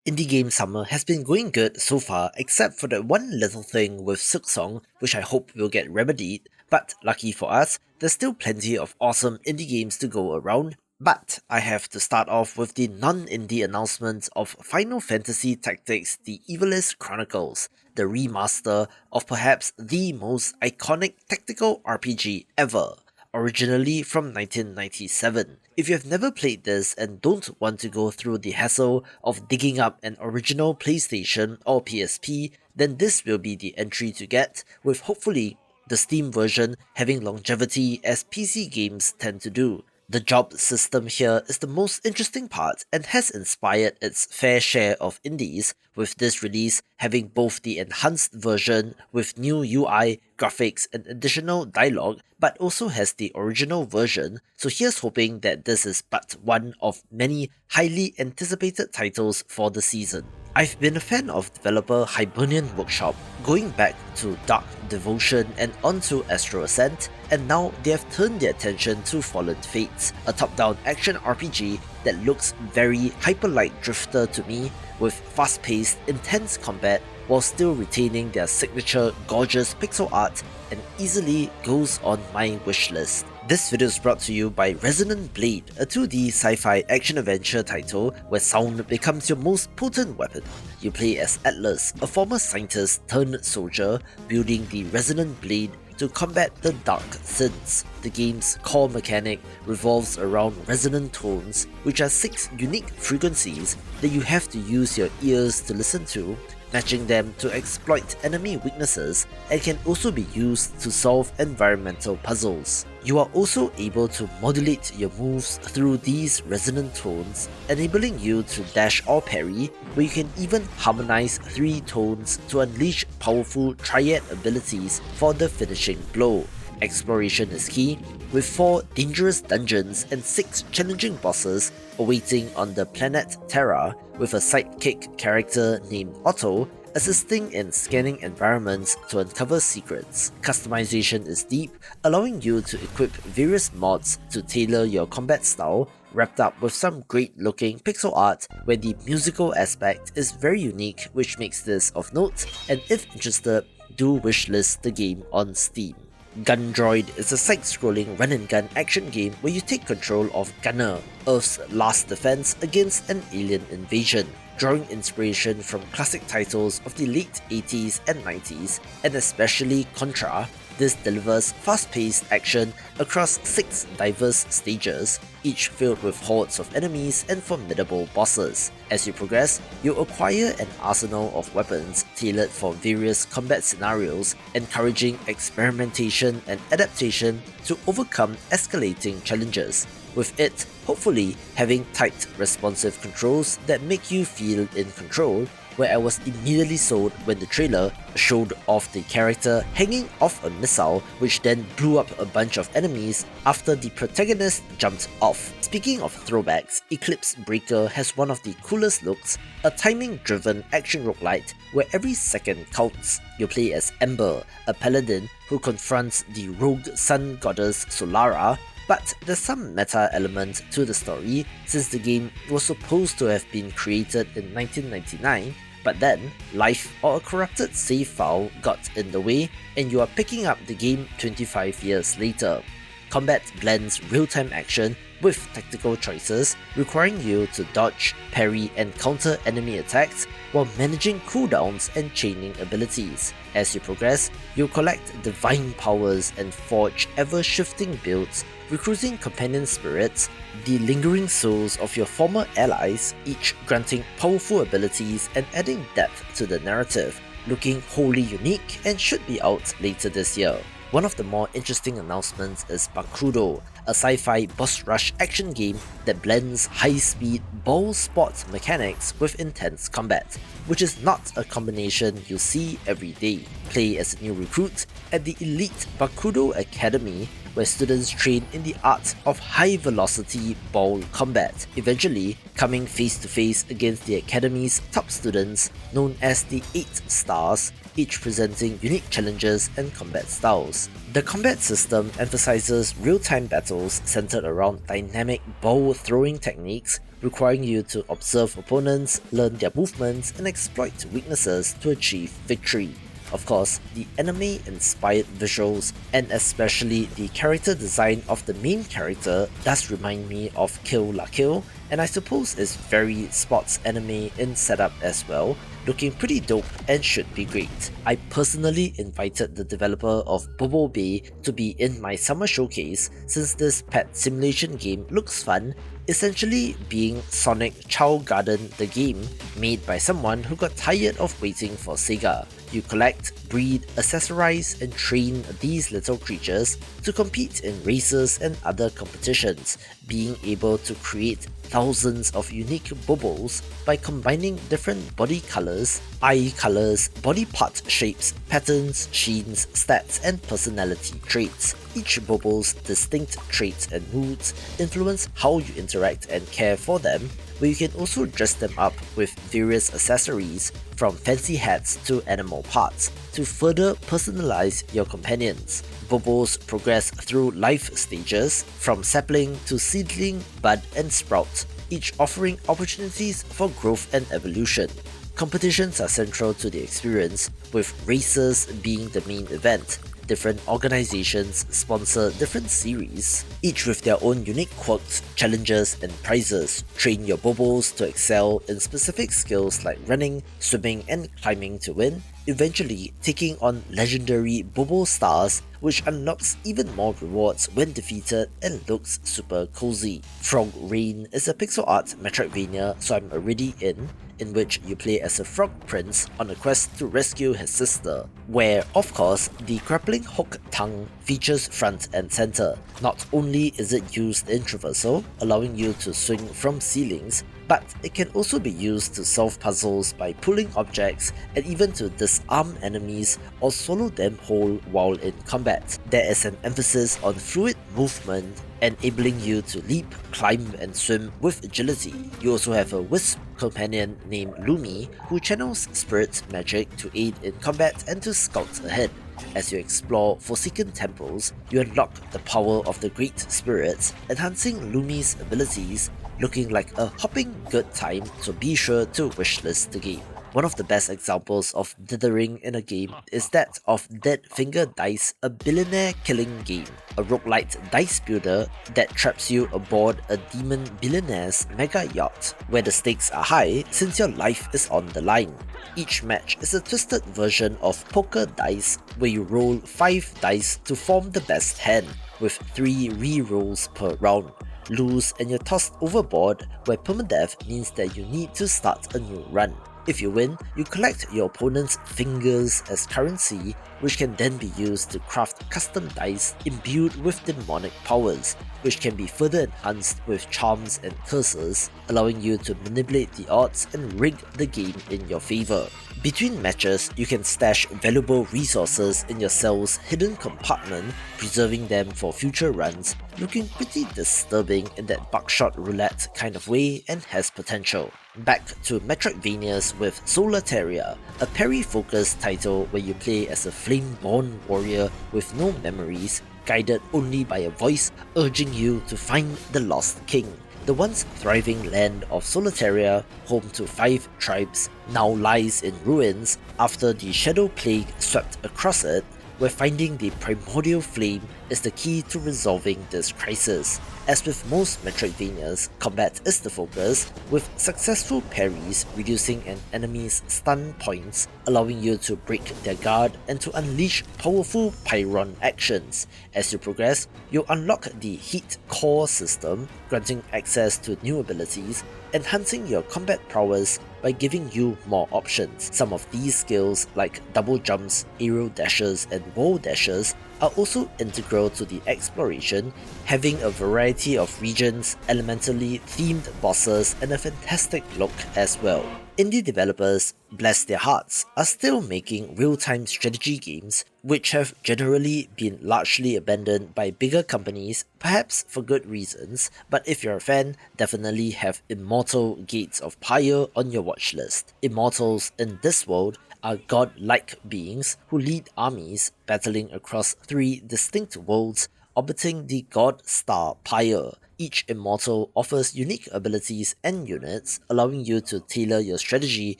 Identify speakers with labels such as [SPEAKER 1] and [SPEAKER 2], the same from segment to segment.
[SPEAKER 1] Indie game summer has been going good so far, except for that one little thing with Silksong, which I hope will get remedied, but lucky for us, there's still plenty of awesome indie games to go around. But I have to start off with the non-indie announcement of Final Fantasy Tactics The Ivalice Chronicles, the remaster of perhaps the most iconic tactical RPG ever, originally from 1997. If you have never played this and don't want to go through the hassle of digging up an original PlayStation or PSP, then this will be the entry to get, with hopefully the Steam version having longevity as PC games tend to do. The job system here is the most interesting part and has inspired its fair share of indies, with this release having both the enhanced version with new UI, graphics and additional dialogue, but also has the original version, so here's hoping that this is but one of many highly anticipated titles for the season. I've been a fan of developer Hibernian Workshop, going back to Dark Devotion and onto Astro Ascent, and now they have turned their attention to Fallen Fates, a top-down action RPG that looks very Hyper-Light Drifter to me, with fast-paced, intense combat while still retaining their signature gorgeous pixel art, and easily goes on my wishlist. This video is brought to you by Resonant Blade, a 2D sci-fi action-adventure title where sound becomes your most potent weapon. You play as Atlas, a former scientist turned soldier, building the Resonant Blade to combat the Dark Sins. The game's core mechanic revolves around resonant tones, which are 6 unique frequencies that you have to use your ears to listen to, matching them to exploit enemy weaknesses, and can also be used to solve environmental puzzles. You are also able to modulate your moves through these resonant tones, enabling you to dash or parry, where you can even harmonize 3 tones to unleash powerful triad abilities for the finishing blow. Exploration is key, with 4 dangerous dungeons and 6 challenging bosses awaiting on the planet Terra, with a sidekick character named Otto assisting in scanning environments to uncover secrets. Customization is deep, allowing you to equip various mods to tailor your combat style, wrapped up with some great looking pixel art where the musical aspect is very unique, which makes this of note, and if interested, do wishlist the game on Steam. Gundroid is a side-scrolling run-and-gun action game where you take control of Gunner, Earth's last defense against an alien invasion. Drawing inspiration from classic titles of the late 80s and 90s, and especially Contra, this delivers fast-paced action across 6 diverse stages, each filled with hordes of enemies and formidable bosses. As you progress, you acquire an arsenal of weapons tailored for various combat scenarios, encouraging experimentation and adaptation to overcome escalating challenges, with it hopefully having tight, responsive controls that make you feel in control, where I was immediately sold when the trailer showed off the character hanging off a missile which then blew up a bunch of enemies after the protagonist jumped off. Speaking of throwbacks, Eclipse Breaker has one of the coolest looks, a timing-driven action roguelite where every second counts. You play as Ember, a paladin who confronts the rogue sun goddess Solara, but there's some meta element to the story since the game was supposed to have been created in 1999, but then life or a corrupted save file got in the way and you are picking up the game 25 years later. Combat blends real-time action with tactical choices, requiring you to dodge, parry and counter enemy attacks while managing cooldowns and chaining abilities. As you progress, you'll collect divine powers and forge ever-shifting builds, recruiting companion spirits, the lingering souls of your former allies, each granting powerful abilities and adding depth to the narrative, looking wholly unique and should be out later this year. One of the more interesting announcements is Bakudo, a sci-fi boss rush action game that blends high-speed ball sport mechanics with intense combat, which is not a combination you see every day. Play as a new recruit at the elite Bakudo Academy, where students train in the art of high-velocity ball combat, eventually coming face-to-face against the Academy's top students known as the 8 Stars, each presenting unique challenges and combat styles. The combat system emphasizes real-time battles centered around dynamic ball throwing techniques, requiring you to observe opponents, learn their movements, and exploit weaknesses to achieve victory. Of course, the anime-inspired visuals and especially the character design of the main character does remind me of Kill La Kill, and I suppose is very sports anime in setup as well, looking pretty dope and should be great. I personally invited the developer of Bobo Bay to be in my summer showcase since this pet simulation game looks fun, essentially being Sonic Chow Garden, the game made by someone who got tired of waiting for Sega. You collect, breed, accessorize, and train these little creatures to compete in races and other competitions, being able to create thousands of unique bubbles by combining different body colors, eye colors, body part shapes, patterns, sheens, stats, and personality traits. Each bubble's distinct traits and moods influence how you interact and care for them, where you can also dress them up with various accessories, from fancy hats to animal parts, to further personalize your companions. Bobos progress through life stages, from sapling to seedling, bud, and sprout, each offering opportunities for growth and evolution. Competitions are central to the experience, with races being the main event. Different organizations sponsor different series, each with their own unique quirks, challenges, and prizes. Train your Bobos to excel in specific skills like running, swimming, and climbing to win, eventually taking on legendary Bobo stars, which unlocks even more rewards when defeated and looks super cozy. Frogreign is a pixel art Metroidvania, so I'm already in which you play as a frog prince on a quest to rescue his sister, where, of course, the grappling hook tongue features front and center. Not only is it used in traversal, allowing you to swing from ceilings, but it can also be used to solve puzzles by pulling objects and even to disarm enemies or swallow them whole while in combat. There is an emphasis on fluid movement, enabling you to leap, climb, and swim with agility. You also have a wisp companion named Lumi, who channels spirit magic to aid in combat and to scout ahead. As you explore Forsaken temples, you unlock the power of the Great Spirits, enhancing Lumi's abilities, looking like a hopping good time, so be sure to wishlist the game. One of the best examples of dithering in a game is that of Dead Finger Dice, a billionaire killing game, a roguelite dice builder that traps you aboard a demon billionaire's mega yacht, where the stakes are high since your life is on the line. Each match is a twisted version of poker dice, where you roll 5 dice to form the best hand, with 3 re-rolls per round. Lose and you're tossed overboard, where permadeath means that you need to start a new run. If you win, you collect your opponent's fingers as currency, which can then be used to craft custom dice imbued with demonic powers, which can be further enhanced with charms and curses, allowing you to manipulate the odds and rig the game in your favor. Between matches, you can stash valuable resources in your cell's hidden compartment, preserving them for future runs, looking pretty disturbing in that buckshot roulette kind of way and has potential. Back to Metroidvanias with Solateria, a parry-focused title where you play as a flame-born warrior with no memories, guided only by a voice urging you to find the lost king. The once thriving land of Solateria, home to 5 tribes, now lies in ruins after the Shadow Plague swept across it, where finding the primordial flame is the key to resolving this crisis. As with most Metroidvanias, combat is the focus, with successful parries reducing an enemy's stun points, allowing you to break their guard and to unleash powerful Pyron actions. As you progress, you unlock the Heat Core system, granting access to new abilities, enhancing your combat prowess by giving you more options. Some of these skills, like double jumps, aerial dashes, and wall dashes, are also integral to the exploration, having a variety of regions, elementally themed bosses, and a fantastic look as well. Indie developers, bless their hearts, are still making real-time strategy games, which have generally been largely abandoned by bigger companies, perhaps for good reasons, but if you're a fan, definitely have Immortal Gates of Pyre on your watchlist. Immortals in this world are god-like beings who lead armies battling across 3 distinct worlds orbiting the god star Pyre. Each Immortal offers unique abilities and units, allowing you to tailor your strategy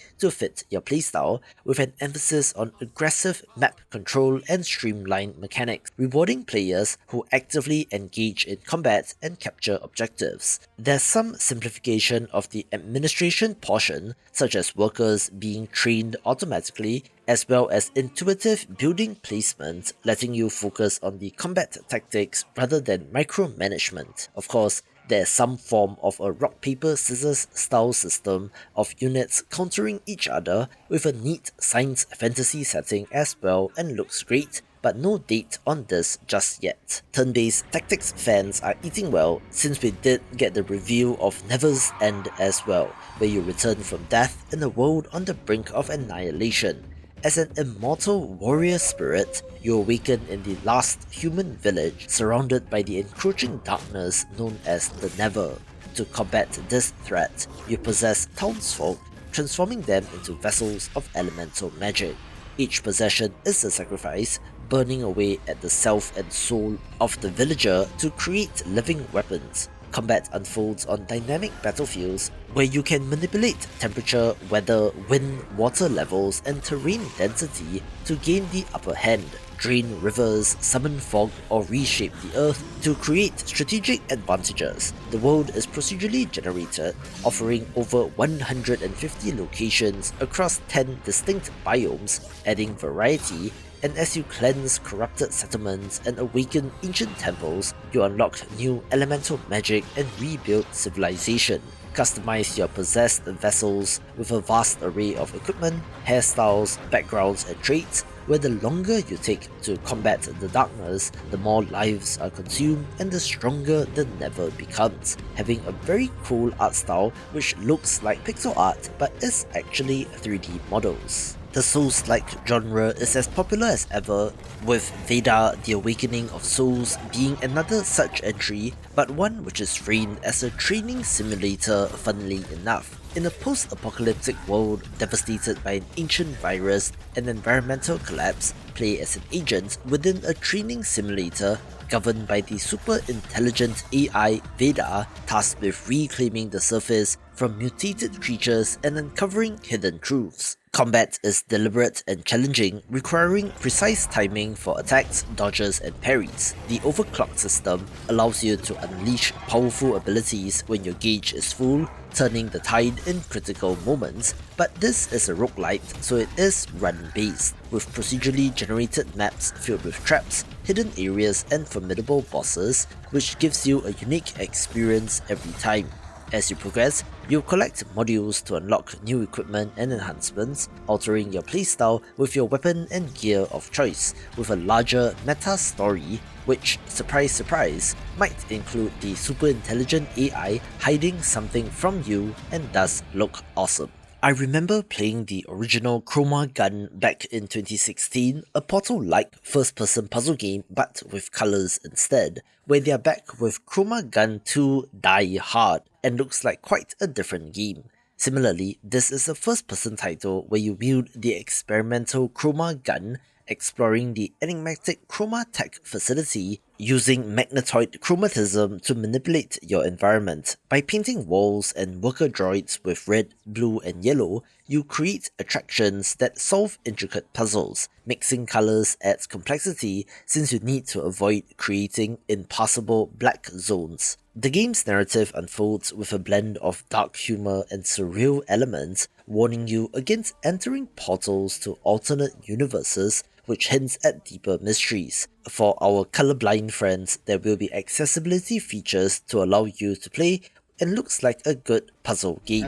[SPEAKER 1] to fit your playstyle, with an emphasis on aggressive map control and streamlined mechanics, rewarding players who actively engage in combat and capture objectives. There's some simplification of the administration portion, such as workers being trained automatically, as well as intuitive building placement, letting you focus on the combat tactics rather than micromanagement. Of course, there's some form of a rock-paper-scissors style system of units countering each other, with a neat science fantasy setting as well, and looks great, but no date on this just yet. Turn-based tactics fans are eating well, since we did get the reveal of Never's End as well, where you return from death in a world on the brink of annihilation. As an immortal warrior spirit, you awaken in the last human village, surrounded by the encroaching darkness known as the Never. To combat this threat, you possess townsfolk, transforming them into vessels of elemental magic. Each possession is a sacrifice, burning away at the self and soul of the villager to create living weapons. Combat unfolds on dynamic battlefields where you can manipulate temperature, weather, wind, water levels, and terrain density to gain the upper hand, drain rivers, summon fog, or reshape the earth to create strategic advantages. The world is procedurally generated, offering over 150 locations across 10 distinct biomes, adding variety. And as you cleanse corrupted settlements and awaken ancient temples, you unlock new elemental magic and rebuild civilization. Customize your possessed vessels with a vast array of equipment, hairstyles, backgrounds, and traits, where the longer you take to combat the darkness, the more lives are consumed and the stronger the Never becomes, having a very cool art style which looks like pixel art but is actually 3D models. The Souls-like genre is as popular as ever, with V.E.D.A, The Awakening of Souls being another such entry, but one which is framed as a training simulator funnily enough. In a post-apocalyptic world devastated by an ancient virus and environmental collapse, play as an agent within a training simulator governed by the super-intelligent AI V.E.D.A, tasked with reclaiming the surface from mutated creatures and uncovering hidden truths. Combat is deliberate and challenging, requiring precise timing for attacks, dodges, and parries. The overclock system allows you to unleash powerful abilities when your gauge is full, turning the tide in critical moments, but this is a roguelite, so it is run-based, with procedurally generated maps filled with traps, hidden areas, and formidable bosses, which gives you a unique experience every time. As you progress, you'll collect modules to unlock new equipment and enhancements, altering your playstyle with your weapon and gear of choice, with a larger meta story which, surprise surprise, might include the super intelligent AI hiding something from you and does look awesome. I remember playing the original Chromagun back in 2016, a Portal-like first-person puzzle game but with colours instead, where they are back with Chromagun 2 Die Hard, and looks like quite a different game. Similarly, this is a first-person title where you wield the experimental Chromagun, exploring the enigmatic Chroma Tech facility, using magnetoid chromatism to manipulate your environment. By painting walls and worker droids with red, blue, and yellow, you create attractions that solve intricate puzzles. Mixing colors adds complexity since you need to avoid creating impassable black zones. The game's narrative unfolds with a blend of dark humor and surreal elements, warning you against entering portals to alternate universes, which hints at deeper mysteries. For our colorblind friends, there will be accessibility features to allow you to play, and looks like a good puzzle game.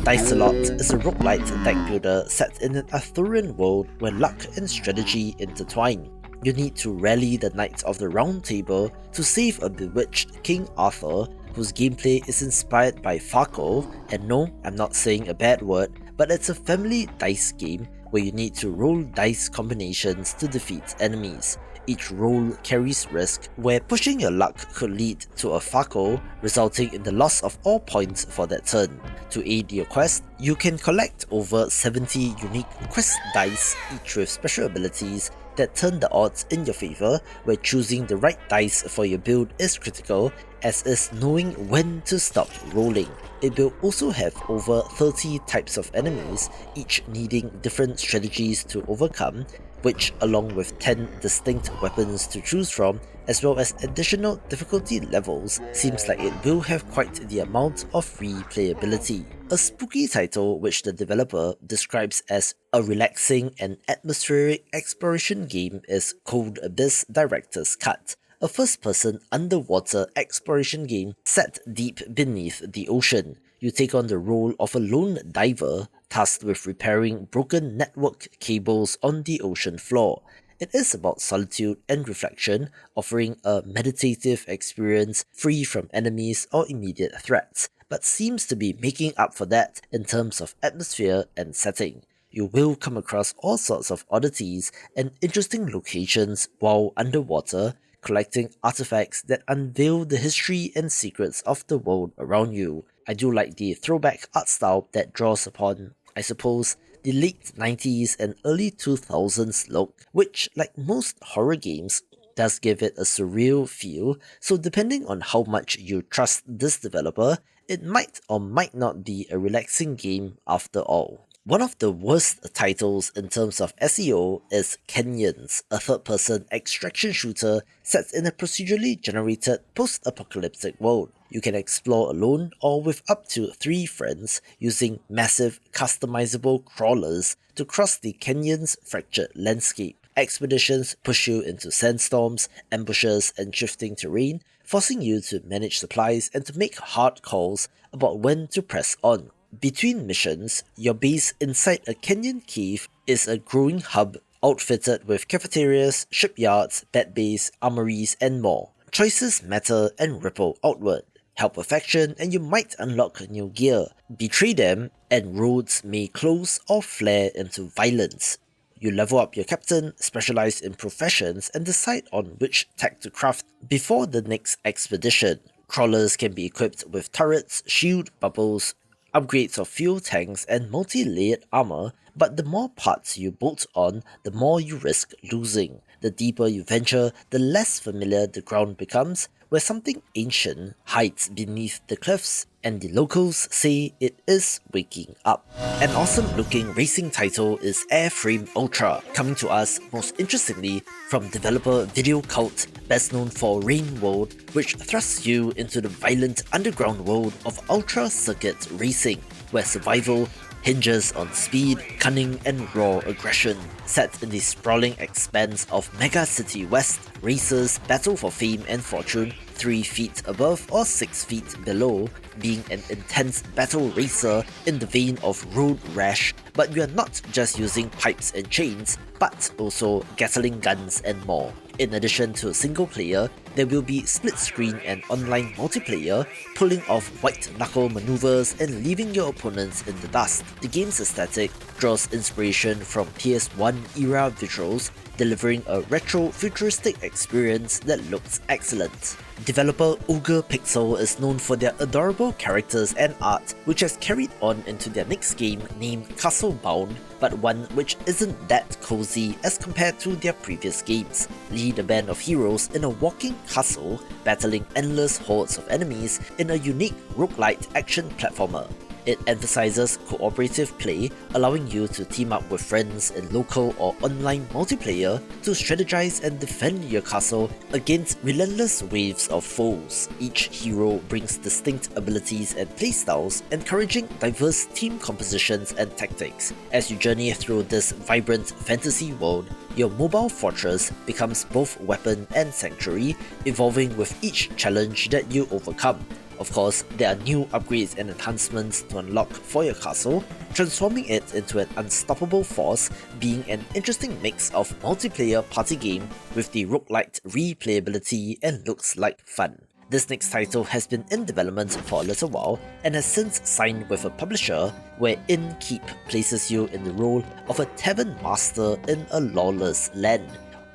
[SPEAKER 1] Dicealot is a roguelite deck builder set in an Arthurian world where luck and strategy intertwine. You need to rally the Knights of the Round Table to save a bewitched King Arthur, whose gameplay is inspired by Farkle, and no, I'm not saying a bad word, but it's a family dice game where you need to roll dice combinations to defeat enemies. Each roll carries risk, where pushing your luck could lead to a Farkle, resulting in the loss of all points for that turn. To aid your quest, you can collect over 70 unique quest dice, each with special abilities that turn the odds in your favour, where choosing the right dice for your build is critical, as is knowing when to stop rolling. It will also have over 30 types of enemies, each needing different strategies to overcome, which along with 10 distinct weapons to choose from, as well as additional difficulty levels, seems like it will have quite the amount of replayability. A spooky title which the developer describes as a relaxing and atmospheric exploration game is Cold Abyss Director's Cut, a first-person underwater exploration game set deep beneath the ocean. You take on the role of a lone diver tasked with repairing broken network cables on the ocean floor. It is about solitude and reflection, offering a meditative experience free from enemies or immediate threats, but seems to be making up for that in terms of atmosphere and setting. You will come across all sorts of oddities and interesting locations while underwater, collecting artifacts that unveil the history and secrets of the world around you. I do like the throwback art style that draws upon, I suppose, the late 90s and early 2000s look, which, like most horror games, does give it a surreal feel, so depending on how much you trust this developer, it might or might not be a relaxing game after all. One of the worst titles in terms of SEO is Canyons, a third-person extraction shooter set in a procedurally generated post-apocalyptic world. You can explore alone or with up to 3 friends using massive customizable crawlers to cross the canyon's fractured landscape. Expeditions push you into sandstorms, ambushes, and shifting terrain, forcing you to manage supplies and to make hard calls about when to press on. Between missions, your base inside a canyon cave is a growing hub outfitted with cafeterias, shipyards, bed bays, armories, and more. Choices matter and ripple outward. Help a faction and you might unlock new gear. Betray them and roads may close or flare into violence. You level up your captain, specialize in professions, and decide on which tech to craft before the next expedition. Crawlers can be equipped with turrets, shield bubbles, upgrades of fuel tanks, and multi-layered armor, but the more parts you bolt on, the more you risk losing. The deeper you venture, the less familiar the ground becomes, where something ancient hides beneath the cliffs, and the locals say it is waking up. An awesome looking racing title is Airframe Ultra, coming to us most interestingly from developer Video Cult, best known for Rain World, which thrusts you into the violent underground world of ultra circuit racing, where survival hinges on speed, cunning, and raw aggression. Set in the sprawling expanse of Mega City West, racers battle for fame and fortune 3 feet above or 6 feet below, being an intense battle racer in the vein of Road Rash, but you are not just using pipes and chains, but also Gatling guns and more. In addition to single player, there will be split screen and online multiplayer, pulling off white-knuckle maneuvers and leaving your opponents in the dust. The game's aesthetic draws inspiration from PS1 era visuals, delivering a retro-futuristic experience that looks excellent. Developer Ogre Pixel is known for their adorable characters and art, which has carried on into their next game named Castlebound, but one which isn't that cozy as compared to their previous games. Lead a band of heroes in a walking castle, battling endless hordes of enemies in a unique roguelite action platformer. It emphasizes cooperative play, allowing you to team up with friends in local or online multiplayer to strategize and defend your castle against relentless waves of foes. Each hero brings distinct abilities and playstyles, encouraging diverse team compositions and tactics. As you journey through this vibrant fantasy world, your mobile fortress becomes both weapon and sanctuary, evolving with each challenge that you overcome. Of course, there are new upgrades and enhancements to unlock for your castle, transforming it into an unstoppable force, being an interesting mix of multiplayer party game with the roguelite replayability and looks like fun. This next title has been in development for a little while and has since signed with a publisher where Innkeep places you in the role of a tavern master in a lawless land,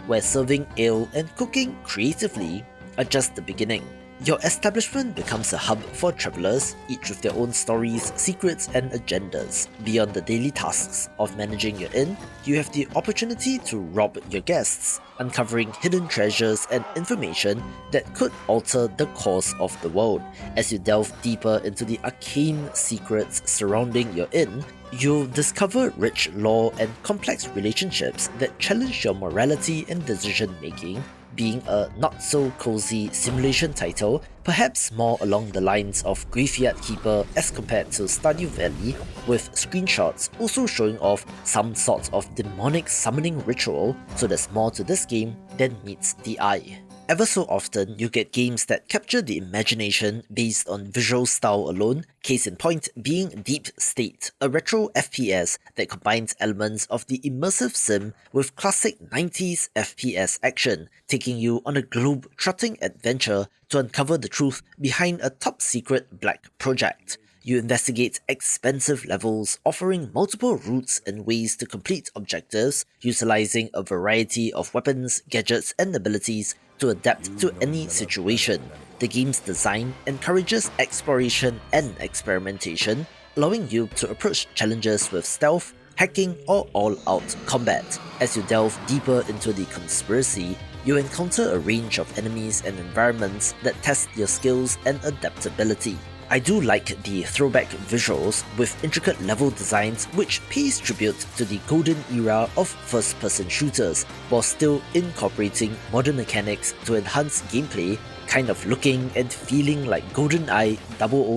[SPEAKER 1] where serving ale and cooking creatively are just the beginning. Your establishment becomes a hub for travelers, each with their own stories, secrets, and agendas. Beyond the daily tasks of managing your inn, you have the opportunity to rob your guests, uncovering hidden treasures and information that could alter the course of the world. As you delve deeper into the arcane secrets surrounding your inn, you'll discover rich lore and complex relationships that challenge your morality and decision making. Being a not-so-cozy simulation title, perhaps more along the lines of Graveyard Keeper as compared to Stardew Valley, with screenshots also showing off some sort of demonic summoning ritual, so there's more to this game than meets the eye. Ever so often, you get games that capture the imagination based on visual style alone, case in point being Deep State, a retro FPS that combines elements of the immersive sim with classic 90s FPS action, taking you on a globe-trotting adventure to uncover the truth behind a top-secret black project. You investigate expensive levels, offering multiple routes and ways to complete objectives, utilizing a variety of weapons, gadgets, and abilities to adapt to any situation. The game's design encourages exploration and experimentation, allowing you to approach challenges with stealth, hacking, or all-out combat. As you delve deeper into the conspiracy, you encounter a range of enemies and environments that test your skills and adaptability. I do like the throwback visuals with intricate level designs which pays tribute to the golden era of first-person shooters while still incorporating modern mechanics to enhance gameplay, kind of looking and feeling like GoldenEye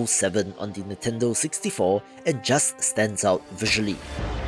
[SPEAKER 1] 007 on the Nintendo 64 and just stands out visually.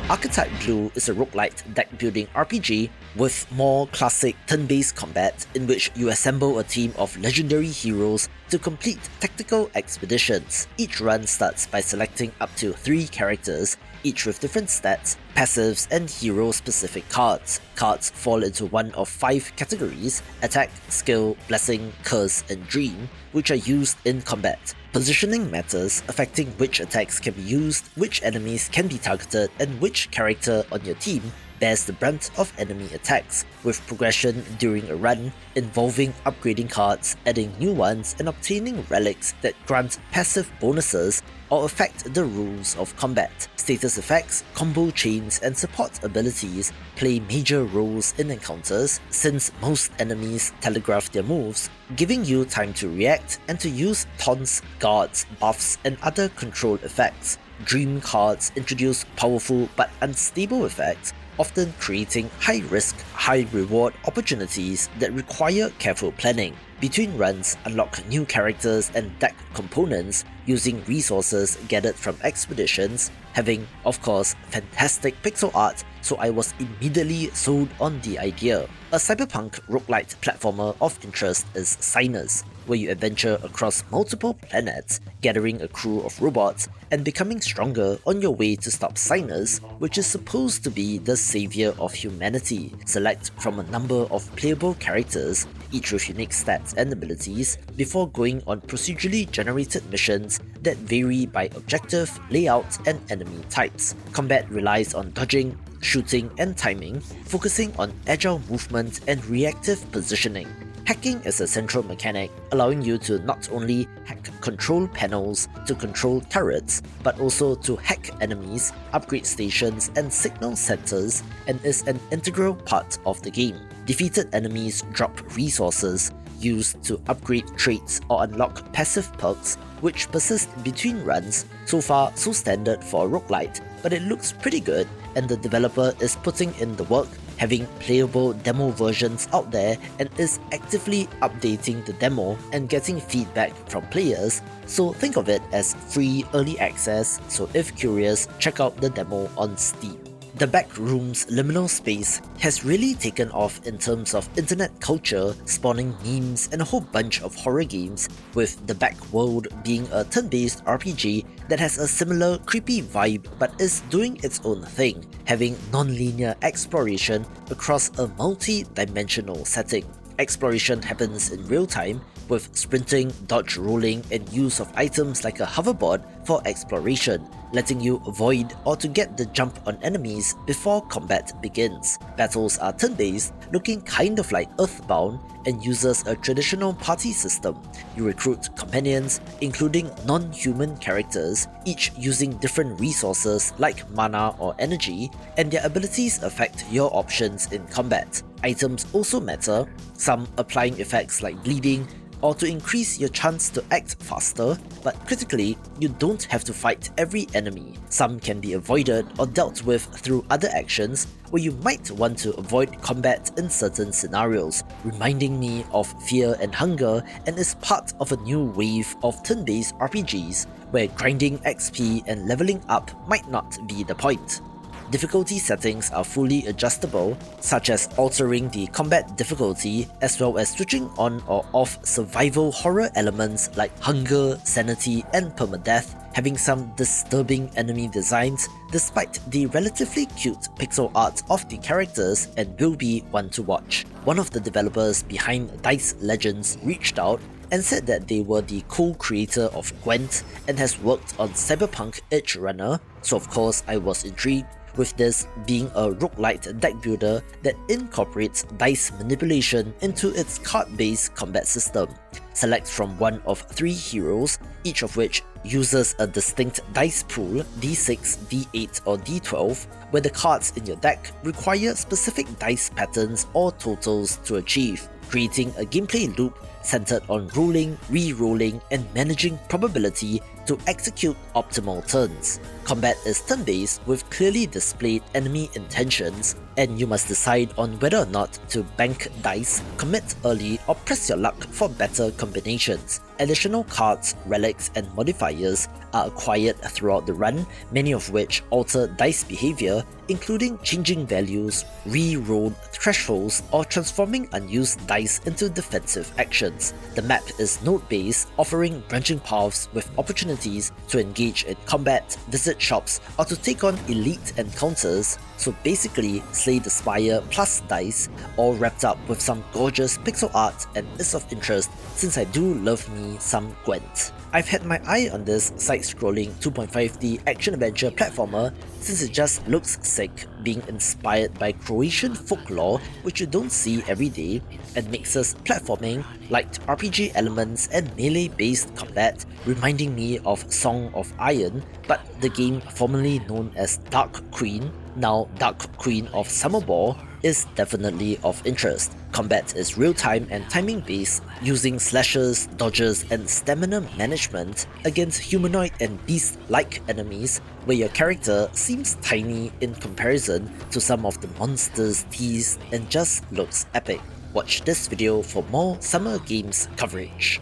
[SPEAKER 1] Archetype Blue is a roguelite deck-building RPG with more classic turn-based combat in which you assemble a team of legendary heroes to complete tactical expeditions. Each run starts by selecting up to 3 characters, each with different stats, passives, and hero-specific cards. Cards fall into one of 5 categories: attack, skill, blessing, curse, and dream, which are used in combat. Positioning matters, affecting which attacks can be used, which enemies can be targeted, and which character on your team bears the brunt of enemy attacks, with progression during a run involving upgrading cards, adding new ones, and obtaining relics that grant passive bonuses or affect the rules of combat. Status effects, combo chains, and support abilities play major roles in encounters, since most enemies telegraph their moves, giving you time to react and to use taunts, guards, buffs, and other control effects. Dream cards introduce powerful but unstable effects, often creating high-risk, high-reward opportunities that require careful planning. Between runs, unlock new characters and deck components using resources gathered from expeditions, having, of course, fantastic pixel art, so I was immediately sold on the idea. A cyberpunk roguelite platformer of interest is Signers, where you adventure across multiple planets, gathering a crew of robots and becoming stronger on your way to stop Signers, which is supposed to be the savior of humanity. Select from a number of playable characters, each with unique stats and abilities, before going on procedurally generated missions that vary by objective, layout, and enemy types. Combat relies on dodging, shooting, and timing, focusing on agile movement and reactive positioning. Hacking is a central mechanic, allowing you to not only hack control panels to control turrets, but also to hack enemies, upgrade stations, and signal centers, and is an integral part of the game. Defeated enemies drop resources used to upgrade traits or unlock passive perks, which persist between runs. So far, so standard for a roguelite, but it looks pretty good, and the developer is putting in the work, having playable demo versions out there, and is actively updating the demo and getting feedback from players, so think of it as free early access, so if curious, check out the demo on Steam. The Backroom's liminal space has really taken off in terms of internet culture, spawning memes and a whole bunch of horror games, with The Backworld being a turn-based RPG that has a similar creepy vibe but is doing its own thing, having non-linear exploration across a multi-dimensional setting. Exploration happens in real time, with sprinting, dodge rolling, and use of items like a hoverboard for exploration. letting you avoid or to get the jump on enemies before combat begins. Battles are turn-based, looking kind of like Earthbound, and uses a traditional party system. You recruit companions, including non-human characters, each using different resources like mana or energy, and their abilities affect your options in combat. Items also matter, some applying effects like bleeding, or to increase your chance to act faster, but critically, you don't have to fight every enemy. Some can be avoided or dealt with through other actions where you might want to avoid combat in certain scenarios, reminding me of Fear and Hunger, and is part of a new wave of turn-based RPGs where grinding XP and leveling up might not be the point. Difficulty settings are fully adjustable, such as altering the combat difficulty as well as switching on or off survival horror elements like hunger, sanity, and permadeath, having some disturbing enemy designs despite the relatively cute pixel art of the characters, and will be one to watch. One of the developers behind Dice Legends reached out and said that they were the co-creator of Gwent and has worked on Cyberpunk Edgerunner, so of course I was intrigued, with this being a roguelite deck builder that incorporates dice manipulation into its card-based combat system. Select from one of 3 heroes, each of which uses a distinct dice pool, d6, d8 or d12, where the cards in your deck require specific dice patterns or totals to achieve, creating a gameplay loop centered on rolling, re-rolling, and managing probability to execute optimal turns. Combat is turn-based with clearly displayed enemy intentions, and you must decide on whether or not to bank dice, commit early, or press your luck for better combinations. Additional cards, relics, and modifiers are acquired throughout the run, many of which alter dice behavior, including changing values, re-rolled thresholds, or transforming unused dice into defensive actions. The map is node-based, offering branching paths with opportunities to engage in combat, visit shops, or to take on elite encounters, so basically Slay the Spire plus dice, all wrapped up with some gorgeous pixel art, and is of interest since I do love me some Gwent. I've had my eye on this side-scrolling 2.5D action-adventure platformer since it just looks sick, being inspired by Croatian folklore which you don't see every day, and mixes platforming, light RPG elements, and melee-based combat, reminding me of Song of Iron, but the game formerly known as Dark Queen, now Dark Queen of Summerball, is definitely of interest. Combat is real-time and timing-based, using slashes, dodges, and stamina management against humanoid and beast-like enemies, where your character seems tiny in comparison to some of the monsters teased and just looks epic. Watch this video for more Summer Games coverage.